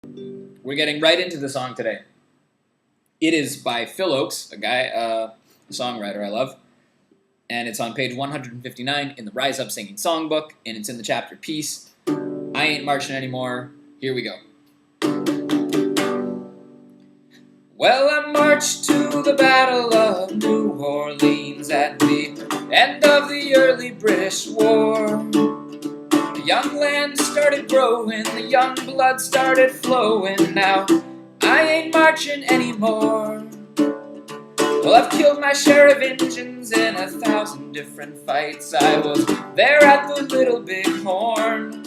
We're getting right into the song today. It is by Phil Ochs, a songwriter I love, and it's on page 159 in the Rise Up Singing Songbook, and it's in the chapter Peace. I Ain't Marching Anymore. Here we go. Well, I marched to the Battle of New Orleans at the end of the early British War. The young land started growing, the young blood started flowing. Now I ain't marching anymore. Well, I've killed my share of Injuns in 1,000 different fights. I was there at the Little Big Horn.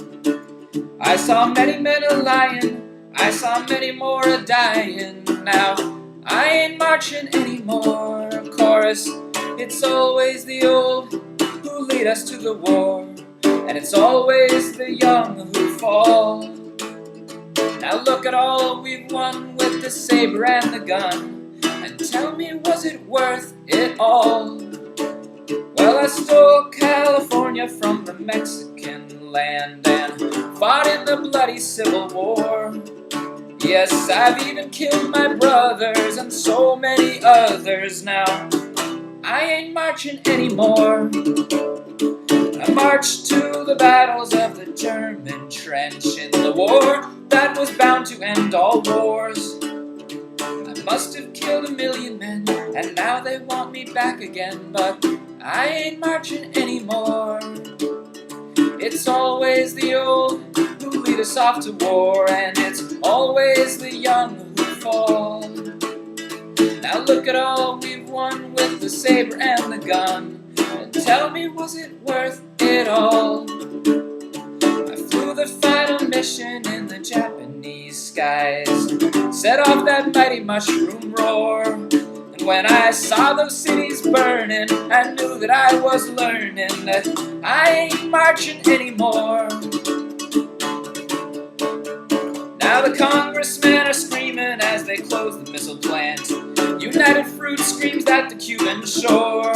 I saw many men a-lying, I saw many more a-dying. Now I ain't marching anymore. Chorus, it's always the old who lead us to the war, and it's always the young who fall. Now look at all we've won with the saber and the gun, and tell me, was it worth it all? Well, I stole California from the Mexican land and fought in the bloody Civil War. Yes, I've even killed my brothers and so many others. Now I ain't marching anymore. I marched to the battles of the German trench in the war that was bound to end all wars. I must have killed 1,000,000 men, and now they want me back again, but I ain't marching anymore. It's always the old who lead us off to war, and it's always the young who fall. Now look at all we've won with the saber and the gun, and tell me, was it worth it all? I flew the final mission in the Japanese skies, set off that mighty mushroom roar, and when I saw those cities burning, I knew that I was learning that I ain't marching anymore. Now the congressmen are screaming as they close the missile plant. United Fruit screams at the Cuban shore.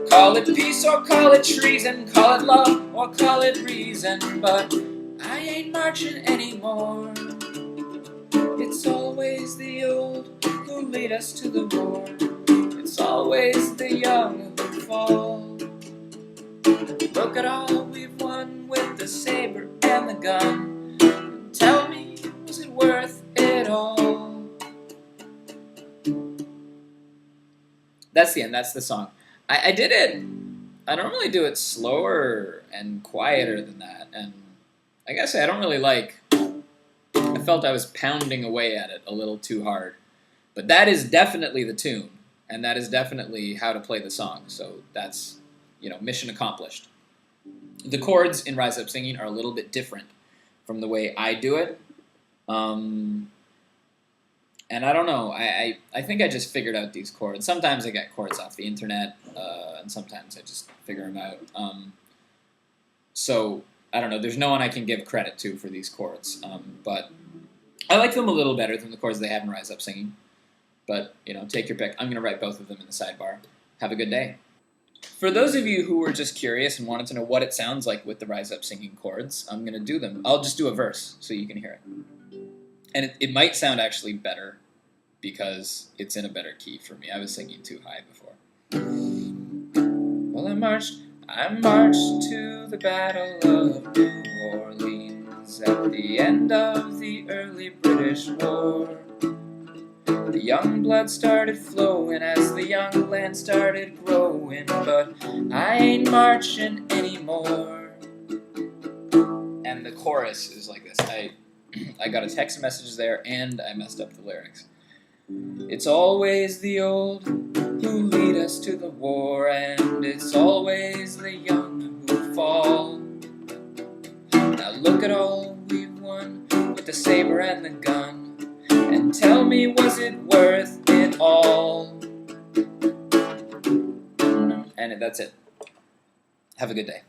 Call it peace or call it treason, call it love or call it reason, but I ain't marching anymore. It's always the old who lead us to the war. It's always the young who fall. Look at all we've won with the saber and the gun. Tell me, was it worth it all? That's the end, that's the song. I did it. I normally do it slower and quieter than that, and I guess I don't really like. I felt I was pounding away at it a little too hard. But that is definitely the tune, and that is definitely how to play the song, so that's, mission accomplished. The chords in Rise Up Singing are a little bit different from the way I do it. And I don't know, I think I just figured out these chords. Sometimes I get chords off the internet, and sometimes I just figure them out. So, I don't know, there's no one I can give credit to for these chords. But I like them a little better than the chords they have in Rise Up Singing. But, take your pick. I'm going to write both of them in the sidebar. Have a good day. For those of you who were just curious and wanted to know what it sounds like with the Rise Up Singing chords, I'm going to do them. I'll just do a verse so you can hear it. And it might sound actually better because it's in a better key for me. I was singing too high before. Well, I marched to the Battle of New Orleans at the end of the early British War. The young blood started flowing as the young land started growing, but I ain't marching anymore. And the chorus is like this. I got a text message there, and I messed up the lyrics. It's always the old who lead us to the war, and it's always the young who fall. Now look at all we've won with the saber and the gun, and tell me, was it worth it all? And that's it. Have a good day.